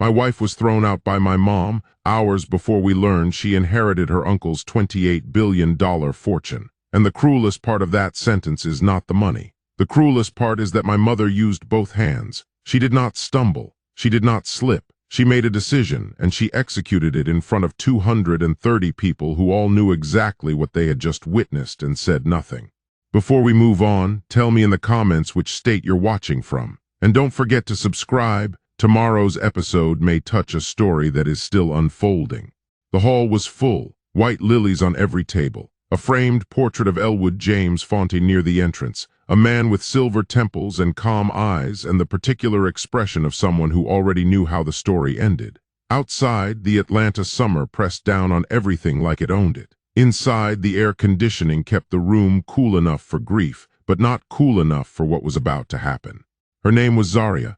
My wife was thrown out by my mom hours before we learned she inherited her uncle's $28 billion fortune. And the cruelest part of that sentence is not the money. The cruelest part is that my mother used both hands. She did not stumble. She did not slip. She made a decision, and she executed it in front of 230 people who all knew exactly what they had just witnessed and said nothing. Before we move on, tell me in the comments which state you're watching from. And don't forget to subscribe. Tomorrow's episode may touch a story that is still unfolding. The hall was full, white lilies on every table, a framed portrait of Elwood James flaunting near the entrance, a man with silver temples and calm eyes and the particular expression of someone who already knew how the story ended. Outside, the Atlanta summer pressed down on everything like it owned it. Inside, the air conditioning kept the room cool enough for grief, but not cool enough for what was about to happen. Her name was Zaria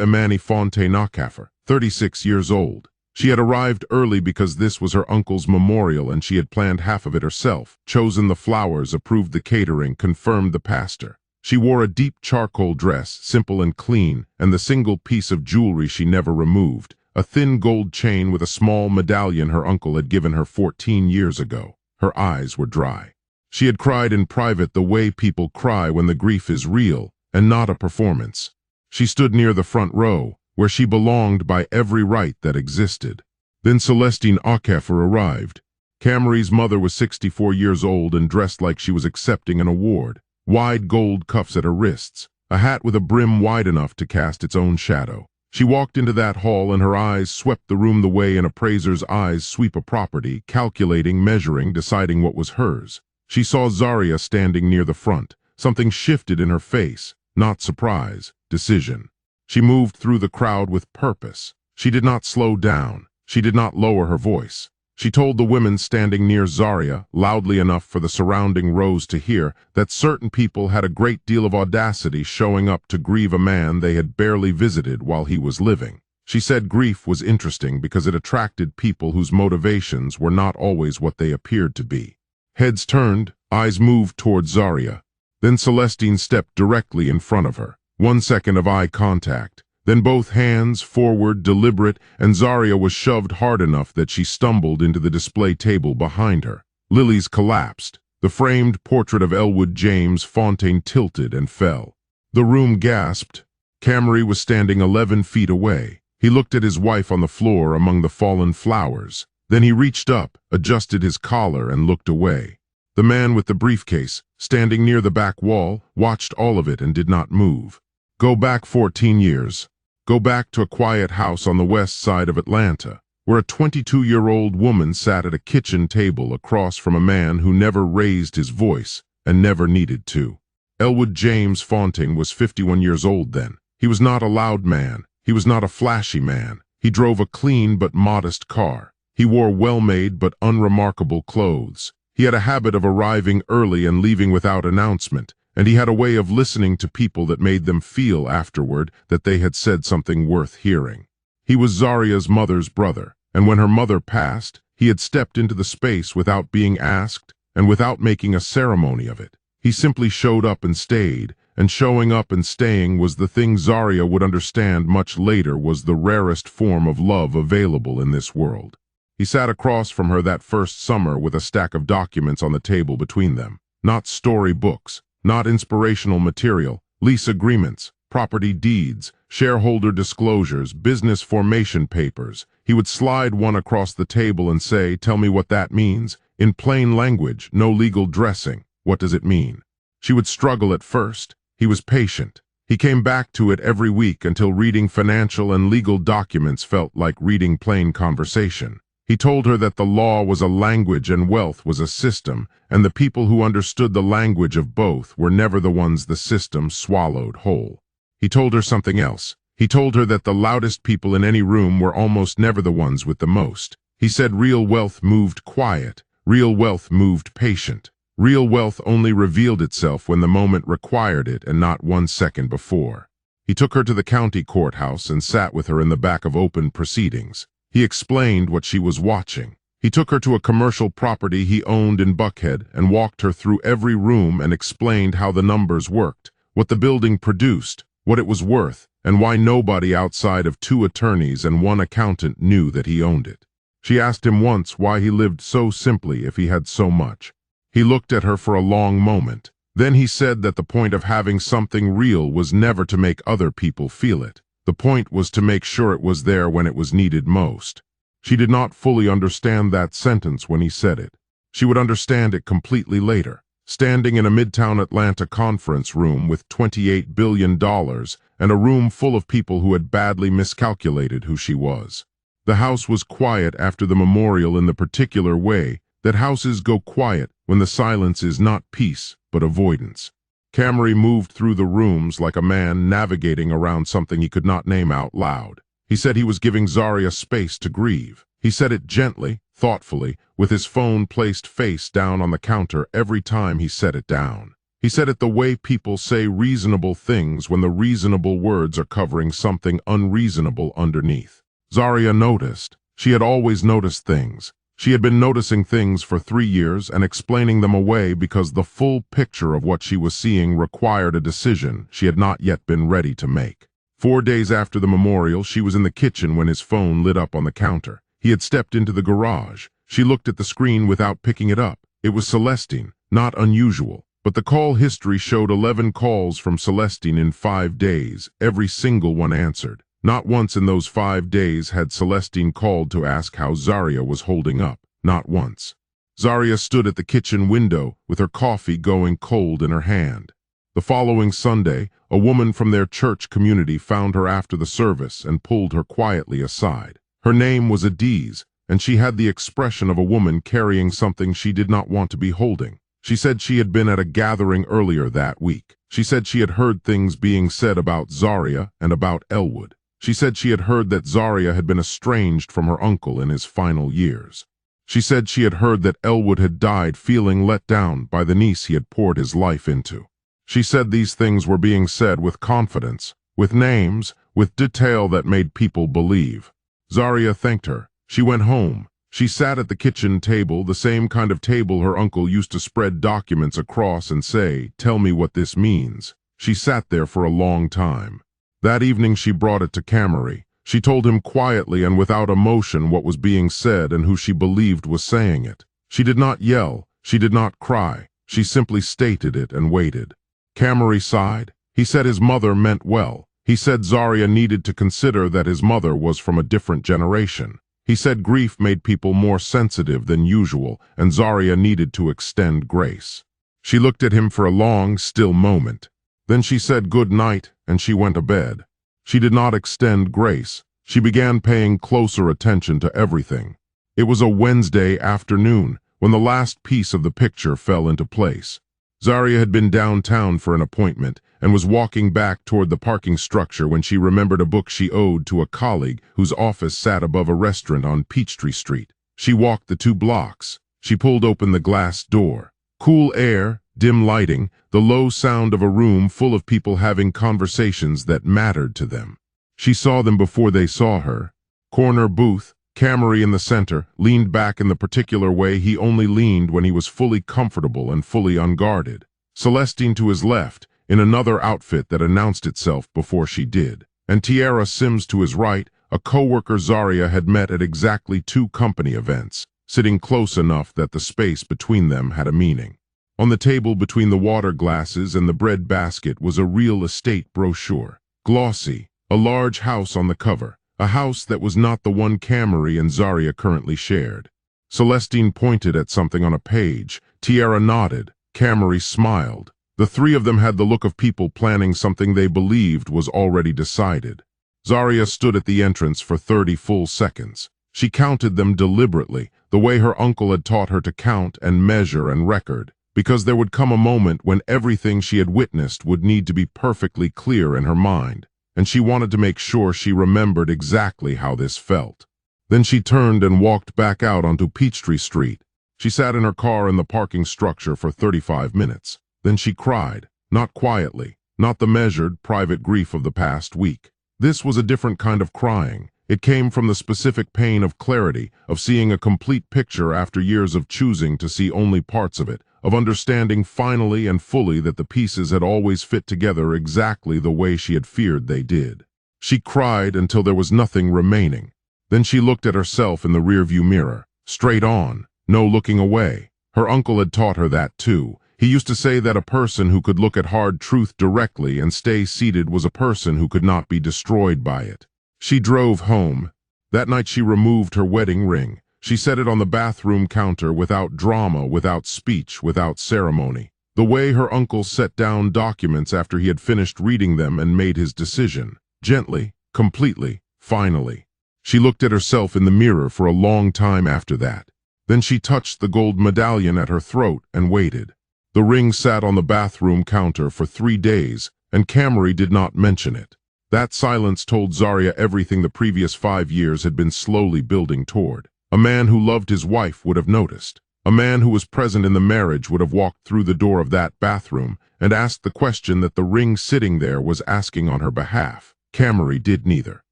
Imani Fonte Nakaffer, 36 years old. She had arrived early because this was her uncle's memorial and she had planned half of it herself, chosen the flowers, approved the catering, confirmed the pastor. She wore a deep charcoal dress, simple and clean, and the single piece of jewelry she never removed, a thin gold chain with a small medallion her uncle had given her 14 years ago. Her eyes were dry. She had cried in private the way people cry when the grief is real and not a performance. She stood near the front row, where she belonged by every right that existed. Then Celestine Akeffer arrived. Camry's mother was 64 years old and dressed like she was accepting an award. Wide gold cuffs at her wrists, a hat with a brim wide enough to cast its own shadow. She walked into that hall and her eyes swept the room the way an appraiser's eyes sweep a property, calculating, measuring, deciding what was hers. She saw Zaria standing near the front. Something shifted in her face, not surprise, decision. She moved through the crowd with purpose. She did not slow down. She did not lower her voice. She told the women standing near Zaria, loudly enough for the surrounding rows to hear, that certain people had a great deal of audacity showing up to grieve a man they had barely visited while he was living. She said grief was interesting because it attracted people whose motivations were not always what they appeared to be. Heads turned, eyes moved toward Zaria. Then Celestine stepped directly in front of her. 1 second of eye contact. Then both hands forward, deliberate, and Zaria was shoved hard enough that she stumbled into the display table behind her. Lilies collapsed. The framed portrait of Elwood James Fontaine tilted and fell. The room gasped. Camry was standing 11 feet away. He looked at his wife on the floor among the fallen flowers. Then he reached up, adjusted his collar, and looked away. The man with the briefcase, standing near the back wall, watched all of it and did not move. Go back 14 years. Go back to a quiet house on the west side of Atlanta, where a 22-year-old woman sat at a kitchen table across from a man who never raised his voice and never needed to. Elwood James Fontaine was 51 years old then. He was not a loud man. He was not a flashy man. He drove a clean but modest car. He wore well-made but unremarkable clothes. He had a habit of arriving early and leaving without announcement, and he had a way of listening to people that made them feel afterward that they had said something worth hearing. He was Zaria's mother's brother, and when her mother passed, he had stepped into the space without being asked and without making a ceremony of it. He simply showed up and stayed, and showing up and staying was the thing Zaria would understand much later was the rarest form of love available in this world. He sat across from her that first summer with a stack of documents on the table between them. Not story books, not inspirational material, lease agreements, property deeds, shareholder disclosures, business formation papers. He would slide one across the table and say, "Tell me what that means. In plain language, no legal dressing. What does it mean?" She would struggle at first. He was patient. He came back to it every week until reading financial and legal documents felt like reading plain conversation. He told her that the law was a language and wealth was a system, and the people who understood the language of both were never the ones the system swallowed whole. He told her something else. He told her that the loudest people in any room were almost never the ones with the most. He said real wealth moved quiet, real wealth moved patient. Real wealth only revealed itself when the moment required it and not 1 second before. He took her to the county courthouse and sat with her in the back of open proceedings. He explained what she was watching. He took her to a commercial property he owned in Buckhead and walked her through every room and explained how the numbers worked, what the building produced, what it was worth, and why nobody outside of 2 attorneys and 1 accountant knew that he owned it. She asked him once why he lived so simply if he had so much. He looked at her for a long moment. Then he said that the point of having something real was never to make other people feel it. The point was to make sure it was there when it was needed most. She did not fully understand that sentence when he said it. She would understand it completely later, standing in a Midtown Atlanta conference room with $28 billion and a room full of people who had badly miscalculated who she was. The house was quiet after the memorial in the particular way that houses go quiet when the silence is not peace but avoidance. Camry moved through the rooms like a man navigating around something he could not name out loud. He said he was giving Zaria space to grieve. He said it gently, thoughtfully, with his phone placed face down on the counter every time he set it down. He said it the way people say reasonable things when the reasonable words are covering something unreasonable underneath. Zaria noticed. She had always noticed things. She had been noticing things for 3 years and explaining them away because the full picture of what she was seeing required a decision she had not yet been ready to make. 4 days after the memorial, she was in the kitchen when his phone lit up on the counter. He had stepped into the garage. She looked at the screen without picking it up. It was Celestine, not unusual, but the call history showed 11 calls from Celestine in 5 days, every single one answered. Not once in those 5 days had Celestine called to ask how Zaria was holding up. Not once. Zaria stood at the kitchen window with her coffee going cold in her hand. The following Sunday, a woman from their church community found her after the service and pulled her quietly aside. Her name was Adiz, and she had the expression of a woman carrying something she did not want to be holding. She said she had been at a gathering earlier that week. She said she had heard things being said about Zaria and about Elwood. She said she had heard that Zaria had been estranged from her uncle in his final years. She said she had heard that Elwood had died feeling let down by the niece he had poured his life into. She said these things were being said with confidence, with names, with detail that made people believe. Zaria thanked her. She went home. She sat at the kitchen table, the same kind of table her uncle used to spread documents across and say, "Tell me what this means." She sat there for a long time. That evening she brought it to Camry. She told him quietly and without emotion what was being said and who she believed was saying it. She did not yell. She did not cry. She simply stated it and waited. Camry sighed. He said his mother meant well. He said Zaria needed to consider that his mother was from a different generation. He said grief made people more sensitive than usual, and Zaria needed to extend grace. She looked at him for a long, still moment. Then she said good night, and she went to bed. She did not extend grace. She began paying closer attention to everything. It was a Wednesday afternoon when the last piece of the picture fell into place. Zaria had been downtown for an appointment and was walking back toward the parking structure when she remembered a book she owed to a colleague whose office sat above a restaurant on Peachtree Street. She walked the 2 blocks. She pulled open the glass door. Cool air, dim lighting, the low sound of a room full of people having conversations that mattered to them. She saw them before they saw her. Corner booth, Camry in the center, leaned back in the particular way he only leaned when he was fully comfortable and fully unguarded. Celestine to his left, in another outfit that announced itself before she did. And Tiara Sims to his right, a co-worker Zaria had met at exactly 2 company events, sitting close enough that the space between them had a meaning. On the table between the water glasses and the bread basket was a real estate brochure. Glossy, a large house on the cover, a house that was not the one Camry and Zaria currently shared. Celestine pointed at something on a page. Tiara nodded. Camry smiled. The 3 of them had the look of people planning something they believed was already decided. Zaria stood at the entrance for 30 full seconds. She counted them deliberately, the way her uncle had taught her to count and measure and record, because there would come a moment when everything she had witnessed would need to be perfectly clear in her mind, and she wanted to make sure she remembered exactly how this felt. Then she turned and walked back out onto Peachtree Street. She sat in her car in the parking structure for 35 minutes. Then she cried, not quietly, not the measured, private grief of the past week. This was a different kind of crying. It came from the specific pain of clarity, of seeing a complete picture after years of choosing to see only parts of it, of understanding finally and fully that the pieces had always fit together exactly the way she had feared they did. She cried until there was nothing remaining. Then she looked at herself in the rearview mirror, straight on, no looking away. Her uncle had taught her that too. He used to say that a person who could look at hard truth directly and stay seated was a person who could not be destroyed by it. She drove home. That night she removed her wedding ring. She set it on the bathroom counter without drama, without speech, without ceremony. The way her uncle set down documents after he had finished reading them and made his decision. Gently, completely, finally. She looked at herself in the mirror for a long time after that. Then she touched the gold medallion at her throat and waited. The ring sat on the bathroom counter for 3 days, and Camry did not mention it. That silence told Zarya everything the previous 5 years had been slowly building toward. A man who loved his wife would have noticed. A man who was present in the marriage would have walked through the door of that bathroom and asked the question that the ring sitting there was asking on her behalf. Camry did neither.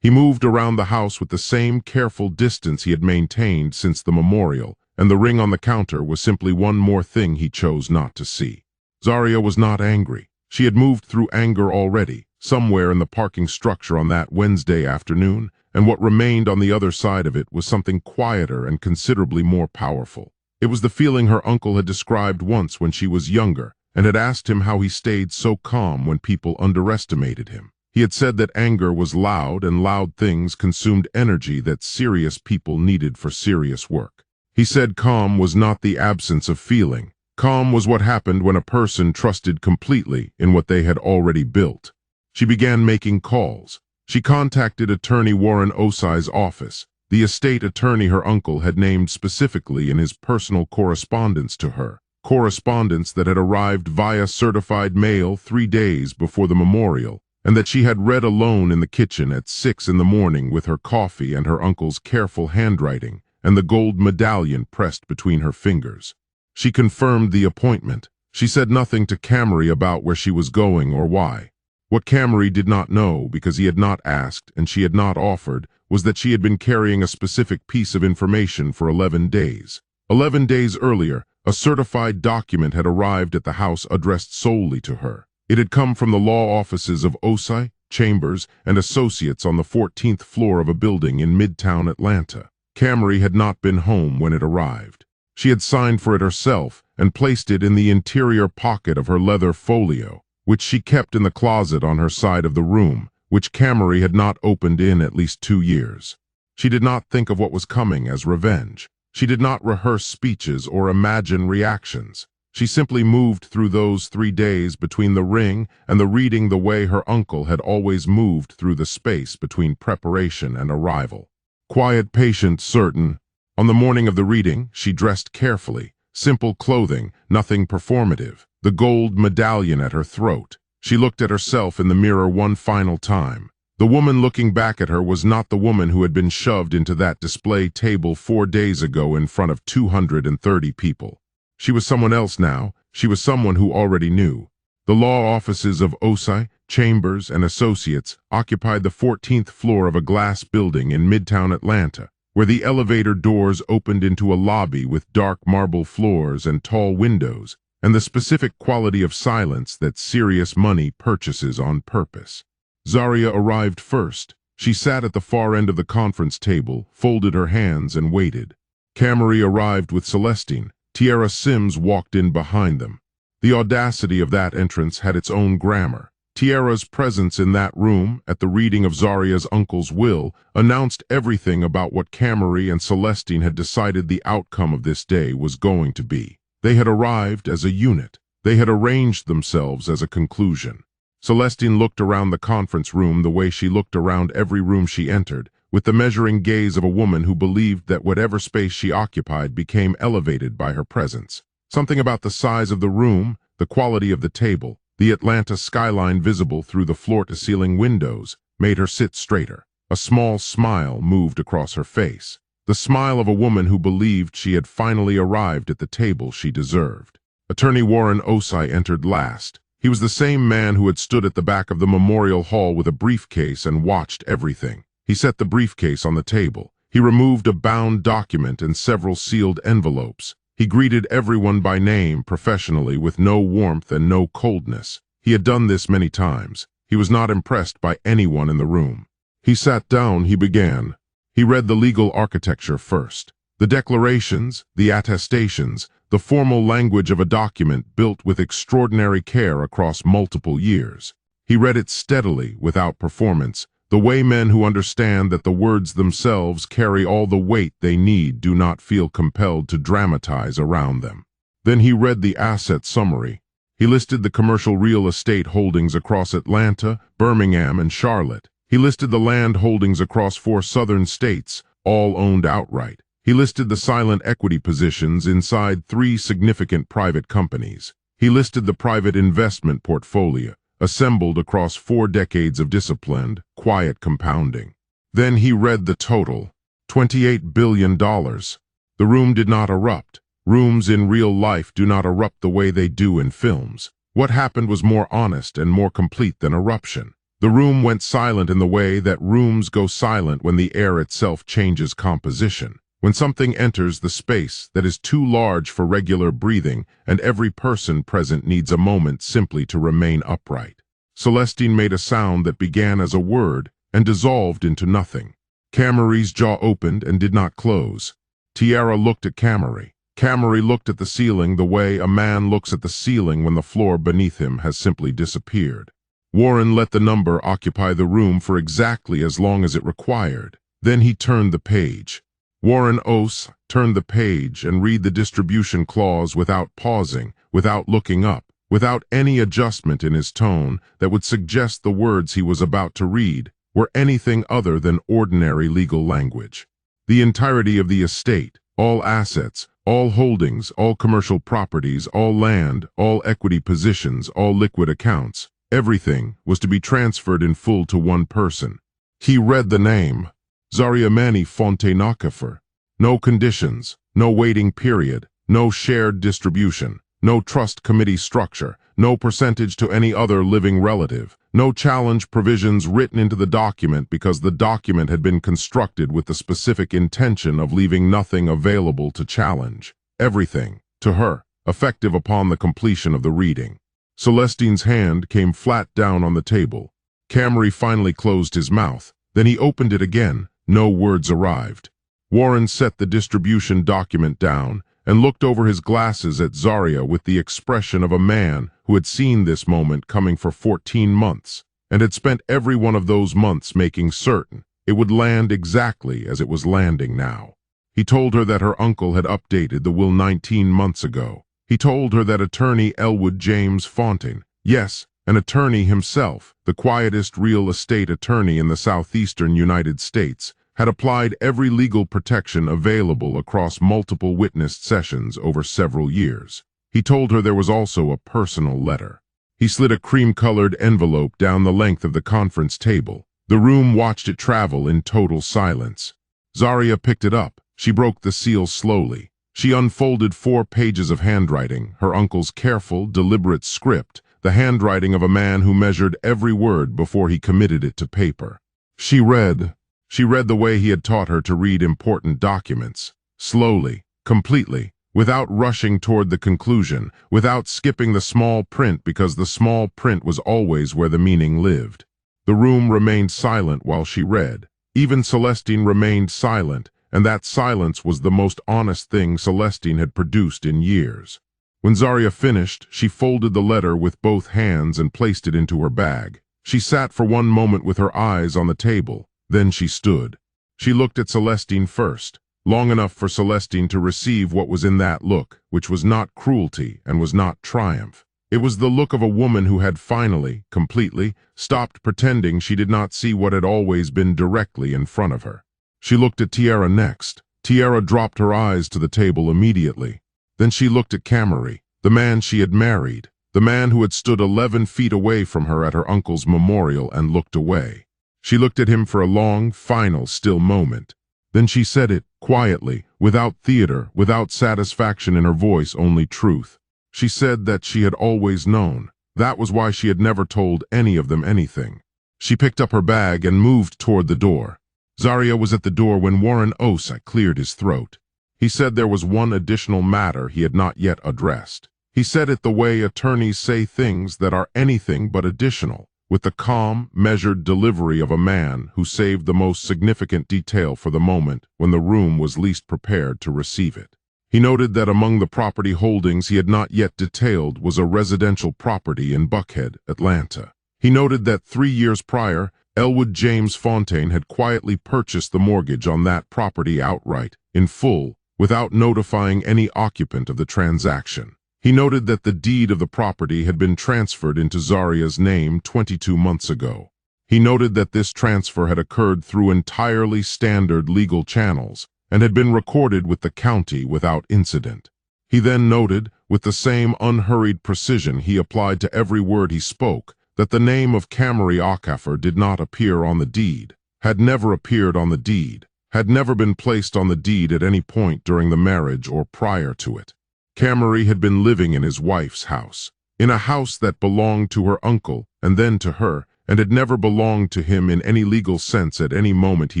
He moved around the house with the same careful distance he had maintained since the memorial, and the ring on the counter was simply one more thing he chose not to see. Zarya was not angry. She had moved through anger already, somewhere in the parking structure on that Wednesday afternoon, and what remained on the other side of it was something quieter and considerably more powerful. It was the feeling her uncle had described once when she was younger, and had asked him how he stayed so calm when people underestimated him. He had said that anger was loud, and loud things consumed energy that serious people needed for serious work. He said calm was not the absence of feeling. Calm was what happened when a person trusted completely in what they had already built. She began making calls. She contacted attorney Warren Osai's office, the estate attorney her uncle had named specifically in his personal correspondence to her, correspondence that had arrived via certified mail 3 days before the memorial, and that she had read alone in the kitchen at 6 in the morning with her coffee and her uncle's careful handwriting and the gold medallion pressed between her fingers. She confirmed the appointment. She said nothing to Camry about where she was going or why. What Camry did not know, because he had not asked and she had not offered, was that she had been carrying a specific piece of information for 11 days. 11 days earlier, a certified document had arrived at the house addressed solely to her. It had come from the law offices of Osai, Chambers, and Associates on the 14th floor of a building in Midtown Atlanta. Camry had not been home when it arrived. She had signed for it herself and placed it in the interior pocket of her leather folio, which she kept in the closet on her side of the room, which Camry had not opened in at least 2 years. She did not think of what was coming as revenge. She did not rehearse speeches or imagine reactions. She simply moved through those 3 days between the ring and the reading the way her uncle had always moved through the space between preparation and arrival. Quiet, patient, certain. On the morning of the reading, she dressed carefully, simple clothing, nothing performative, the gold medallion at her throat. She looked at herself in the mirror one final time. The woman looking back at her was not the woman who had been shoved into that display table 4 days ago in front of 230 people. She was someone else now. She was someone who already knew. The law offices of Osai, Chambers, and Associates occupied the 14th floor of a glass building in Midtown Atlanta, where the elevator doors opened into a lobby with dark marble floors and tall windows, and the specific quality of silence that serious money purchases on purpose. Zarya arrived first. She sat at the far end of the conference table, folded her hands, and waited. Camry arrived with Celestine. Tiara Sims walked in behind them. The audacity of that entrance had its own grammar. Tiara's presence in that room, at the reading of Zarya's uncle's will, announced everything about what Camry and Celestine had decided the outcome of this day was going to be. They had arrived as a unit. They had arranged themselves as a conclusion. Celestine looked around the conference room the way she looked around every room she entered, with the measuring gaze of a woman who believed that whatever space she occupied became elevated by her presence. Something about the size of the room, the quality of the table, the Atlanta skyline visible through the floor-to-ceiling windows, made her sit straighter. A small smile moved across her face, the smile of a woman who believed she had finally arrived at the table she deserved. Attorney Warren Osai entered last. He was the same man who had stood at the back of the memorial hall with a briefcase and watched everything. He set the briefcase on the table. He removed a bound document and several sealed envelopes. He greeted everyone by name professionally with no warmth and no coldness. He had done this many times. He was not impressed by anyone in the room. He sat down, he began. He read the legal architecture first. The declarations, the attestations, the formal language of a document built with extraordinary care across multiple years. He read it steadily, without performance, the way men who understand that the words themselves carry all the weight they need do not feel compelled to dramatize around them. Then he read the asset summary. He listed the commercial real estate holdings across Atlanta, Birmingham, and Charlotte. He listed the land holdings across 4 southern states, all owned outright. He listed the silent equity positions inside 3 significant private companies. He listed the private investment portfolio, assembled across 4 decades of disciplined, quiet compounding. Then he read the total, $28 billion. The room did not erupt. Rooms in real life do not erupt the way they do in films. What happened was more honest and more complete than eruption. The room went silent in the way that rooms go silent when the air itself changes composition. When something enters the space that is too large for regular breathing, and every person present needs a moment simply to remain upright. Celestine made a sound that began as a word and dissolved into nothing. Camry's jaw opened and did not close. Tiara looked at Camry. Camry looked at the ceiling the way a man looks at the ceiling when the floor beneath him has simply disappeared. Warren let the number occupy the room for exactly as long as it required. Then he turned the page. Warren Ose turned the page and read the distribution clause without pausing, without looking up, without any adjustment in his tone that would suggest the words he was about to read were anything other than ordinary legal language. The entirety of the estate, all assets, all holdings, all commercial properties, all land, all equity positions, all liquid accounts, everything was to be transferred in full to one person. He read the name. Zariamani Fontaine-Aquifer. No conditions, no waiting period, no shared distribution, no trust committee structure, no percentage to any other living relative, no challenge provisions written into the document because the document had been constructed with the specific intention of leaving nothing available to challenge. Everything, to her, effective upon the completion of the reading. Celestine's hand came flat down on the table. Camry finally closed his mouth. Then he opened it again. No words arrived. Warren set the distribution document down and looked over his glasses at Zaria with the expression of a man who had seen this moment coming for 14 months and had spent every one of those months making certain it would land exactly as it was landing now. He told her that her uncle had updated the will 19 months ago. He told her that attorney Elwood James Fontaine, yes, an attorney himself, the quietest real estate attorney in the southeastern United States, had applied every legal protection available across multiple witnessed sessions over several years. He told her there was also a personal letter. He slid a cream-colored envelope down the length of the conference table. The room watched it travel in total silence. Zaria picked it up. She broke the seal slowly. She unfolded 4 pages of handwriting, her uncle's careful, deliberate script, the handwriting of a man who measured every word before he committed it to paper. She read the way he had taught her to read important documents, slowly, completely, without rushing toward the conclusion, without skipping the small print because the small print was always where the meaning lived. The room remained silent while she read. Even Celestine remained silent, and that silence was the most honest thing Celestine had produced in years. When Zaria finished, she folded the letter with both hands and placed it into her bag. She sat for one moment with her eyes on the table. Then she stood. She looked at Celestine first, long enough for Celestine to receive what was in that look, which was not cruelty and was not triumph. It was the look of a woman who had finally, completely, stopped pretending she did not see what had always been directly in front of her. She looked at Tiara next. Tiara dropped her eyes to the table immediately. Then she looked at Camry, the man she had married, the man who had stood 11 feet away from her at her uncle's memorial and looked away. She looked at him for a long, final, still moment. Then she said it, quietly, without theater, without satisfaction in her voice, only truth. She said that she had always known. That was why she had never told any of them anything. She picked up her bag and moved toward the door. Zaria was at the door when Warren Ose cleared his throat. He said there was one additional matter he had not yet addressed. He said it the way attorneys say things that are anything but additional, with the calm, measured delivery of a man who saved the most significant detail for the moment when the room was least prepared to receive it. He noted that among the property holdings he had not yet detailed was a residential property in Buckhead, Atlanta. He noted that 3 years prior, Elwood James Fontaine had quietly purchased the mortgage on that property outright, in full, without notifying any occupant of the transaction. He noted that the deed of the property had been transferred into Zaria's name 22 months ago. He noted that this transfer had occurred through entirely standard legal channels and had been recorded with the county without incident. He then noted, with the same unhurried precision he applied to every word he spoke, that the name of Camry Okafor did not appear on the deed, had never appeared on the deed, had never been placed on the deed at any point during the marriage or prior to it. Camry had been living in his wife's house, in a house that belonged to her uncle and then to her, and had never belonged to him in any legal sense at any moment he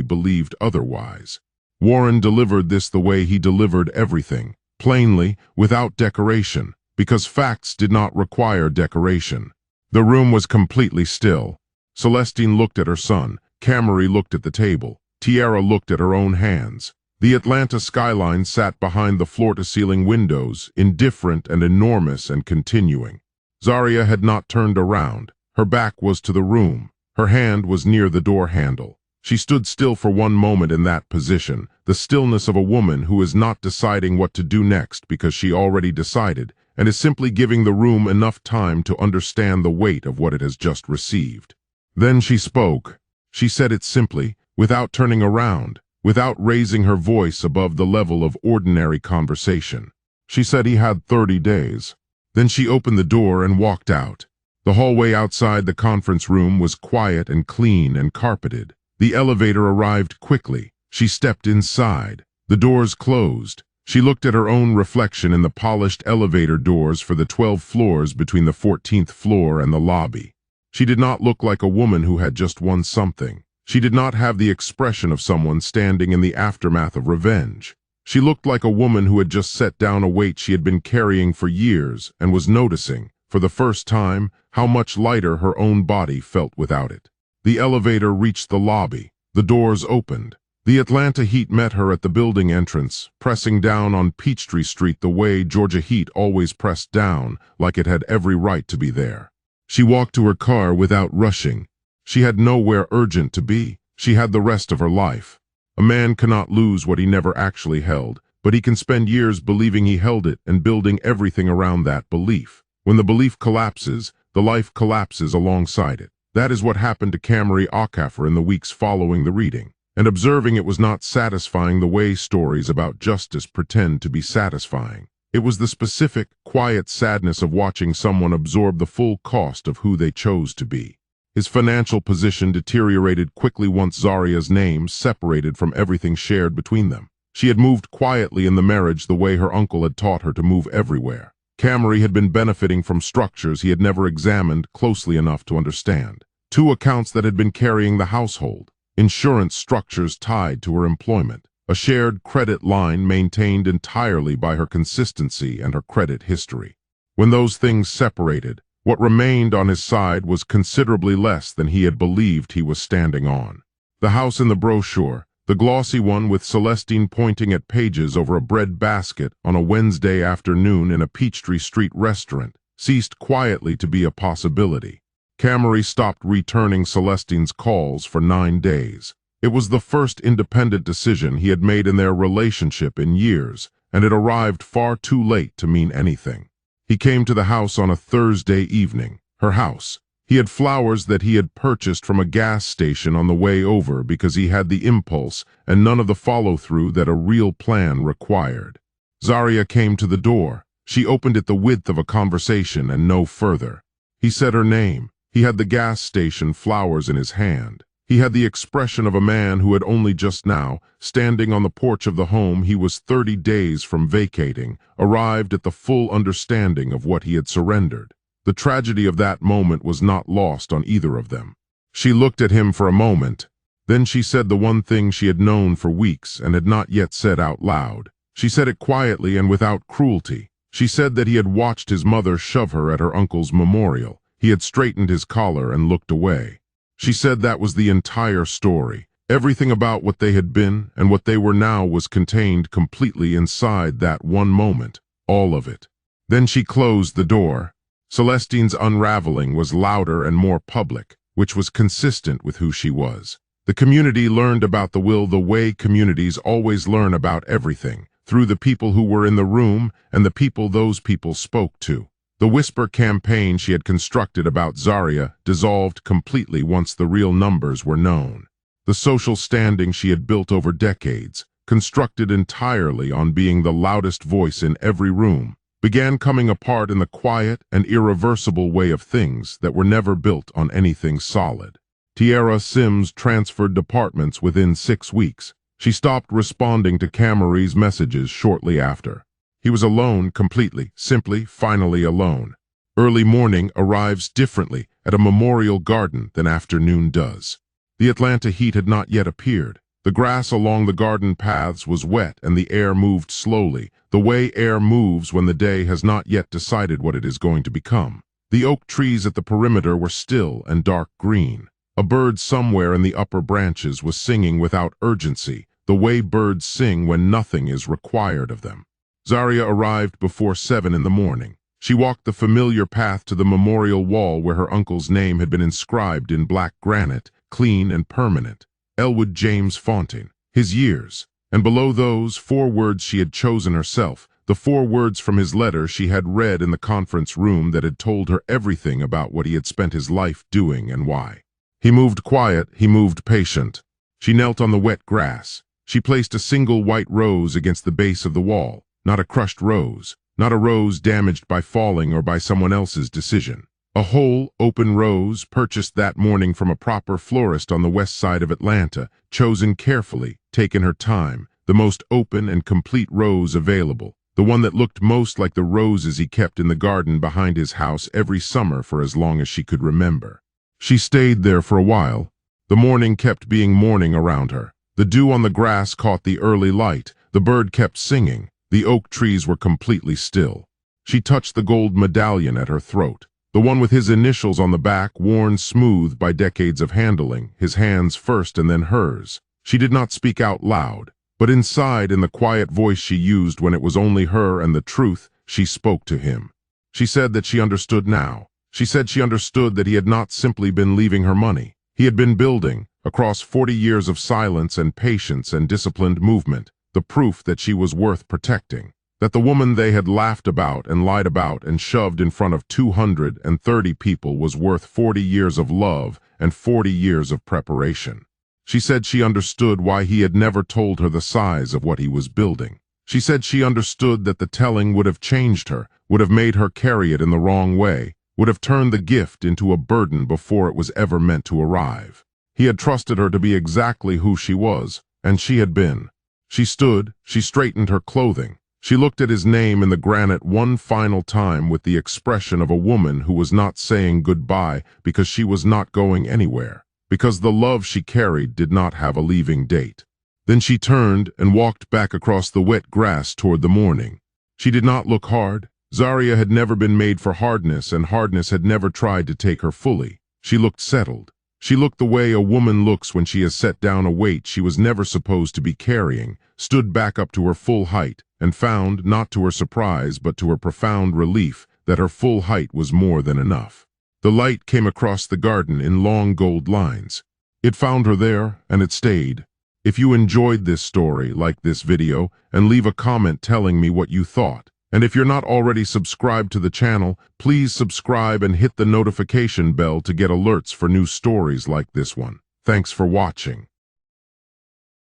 believed otherwise. Warren delivered this the way he delivered everything, plainly, without decoration, because facts did not require decoration. The room was completely still. Celestine looked at her son, Camry looked at the table, Tiara looked at her own hands. The Atlanta skyline sat behind the floor-to-ceiling windows, indifferent and enormous and continuing. Zaria had not turned around. Her back was to the room. Her hand was near the door handle. She stood still for one moment in that position, the stillness of a woman who is not deciding what to do next because she already decided, and is simply giving the room enough time to understand the weight of what it has just received. Then she spoke. She said it simply, without turning around, without raising her voice above the level of ordinary conversation. She said he had 30 days. Then she opened the door and walked out. The hallway outside the conference room was quiet and clean and carpeted. The elevator arrived quickly. She stepped inside. The doors closed. She looked at her own reflection in the polished elevator doors for the 12 floors between the 14th floor and the lobby. She did not look like a woman who had just won something. She did not have the expression of someone standing in the aftermath of revenge. She looked like a woman who had just set down a weight she had been carrying for years and was noticing, for the first time, how much lighter her own body felt without it. The elevator reached the lobby. The doors opened. The Atlanta heat met her at the building entrance, pressing down on Peachtree Street the way Georgia heat always pressed down, like it had every right to be there. She walked to her car without rushing. She had nowhere urgent to be. She had the rest of her life. A man cannot lose what he never actually held, but he can spend years believing he held it and building everything around that belief. When the belief collapses, the life collapses alongside it. That is what happened to Camry Okafor in the weeks following the reading. And observing it was not satisfying the way stories about justice pretend to be satisfying. It was the specific, quiet sadness of watching someone absorb the full cost of who they chose to be. His financial position deteriorated quickly once Zaria's name separated from everything shared between them. She had moved quietly in the marriage the way her uncle had taught her to move everywhere. Camry had been benefiting from structures he had never examined closely enough to understand. 2 accounts that had been carrying the household. Insurance structures tied to her employment. A shared credit line maintained entirely by her consistency and her credit history. When those things separated, what remained on his side was considerably less than he had believed he was standing on. The house in the brochure, the glossy one with Celestine pointing at pages over a bread basket on a Wednesday afternoon in a Peachtree Street restaurant, ceased quietly to be a possibility. Camry stopped returning Celestine's calls for 9 days. It was the first independent decision he had made in their relationship in years, and it arrived far too late to mean anything. He came to the house on a Thursday evening, her house. He had flowers that he had purchased from a gas station on the way over because he had the impulse and none of the follow-through that a real plan required. Zaria came to the door. She opened it the width of a conversation and no further. He said her name. He had the gas station flowers in his hand. He had the expression of a man who had only just now, standing on the porch of the home he was 30 days from vacating, arrived at the full understanding of what he had surrendered. The tragedy of that moment was not lost on either of them. She looked at him for a moment. Then she said the one thing she had known for weeks and had not yet said out loud. She said it quietly and without cruelty. She said that he had watched his mother shove her at her uncle's memorial. He had straightened his collar and looked away. She said that was the entire story. Everything about what they had been and what they were now was contained completely inside that one moment. All of it. Then she closed the door. Celestine's unraveling was louder and more public, which was consistent with who she was. The community learned about the will the way communities always learn about everything, through the people who were in the room and the people those people spoke to. The whisper campaign she had constructed about Zarya dissolved completely once the real numbers were known. The social standing she had built over decades, constructed entirely on being the loudest voice in every room, began coming apart in the quiet and irreversible way of things that were never built on anything solid. Tiara Sims transferred departments within 6 weeks. She stopped responding to Camry's messages shortly after. He was alone completely, simply, finally alone. Early morning arrives differently at a memorial garden than afternoon does. The Atlanta heat had not yet appeared. The grass along the garden paths was wet and the air moved slowly, the way air moves when the day has not yet decided what it is going to become. The oak trees at the perimeter were still and dark green. A bird somewhere in the upper branches was singing without urgency, the way birds sing when nothing is required of them. Zarya arrived before 7 in the morning. She walked the familiar path to the memorial wall where her uncle's name had been inscribed in black granite, clean and permanent. Elwood James Fontaine, his years, and below those 4 words she had chosen herself, the 4 words from his letter she had read in the conference room that had told her everything about what he had spent his life doing and why. He moved quiet, he moved patient. She knelt on the wet grass. She placed a single white rose against the base of the wall. Not a crushed rose, not a rose damaged by falling or by someone else's decision. A whole, open rose purchased that morning from a proper florist on the west side of Atlanta, chosen carefully, taken her time, the most open and complete rose available, the one that looked most like the roses he kept in the garden behind his house every summer for as long as she could remember. She stayed there for a while. The morning kept being morning around her. The dew on the grass caught the early light. The bird kept singing. The oak trees were completely still. She touched the gold medallion at her throat, the one with his initials on the back worn smooth by decades of handling, his hands first and then hers. She did not speak out loud, but inside, in the quiet voice she used when it was only her and the truth, she spoke to him. She said that she understood now. She said she understood that he had not simply been leaving her money. He had been building, across 40 years of silence and patience and disciplined movement, the proof that she was worth protecting, that the woman they had laughed about and lied about and shoved in front of 230 people was worth 40 years of love and 40 years of preparation. She said she understood why he had never told her the size of what he was building. She said she understood that the telling would have changed her, would have made her carry it in the wrong way, would have turned the gift into a burden before it was ever meant to arrive. He had trusted her to be exactly who she was, and she had been. She stood, she straightened her clothing. She looked at his name in the granite one final time with the expression of a woman who was not saying goodbye because she was not going anywhere, because the love she carried did not have a leaving date. Then she turned and walked back across the wet grass toward the morning. She did not look hard. Zarya had never been made for hardness, and hardness had never tried to take her fully. She looked settled. She looked the way a woman looks when she has set down a weight she was never supposed to be carrying, stood back up to her full height, and found, not to her surprise but to her profound relief, that her full height was more than enough. The light came across the garden in long gold lines. It found her there, and it stayed. If you enjoyed this story, like this video, and leave a comment telling me what you thought. And if you're not already subscribed to the channel, please subscribe and hit the notification bell to get alerts for new stories like this one. Thanks for watching.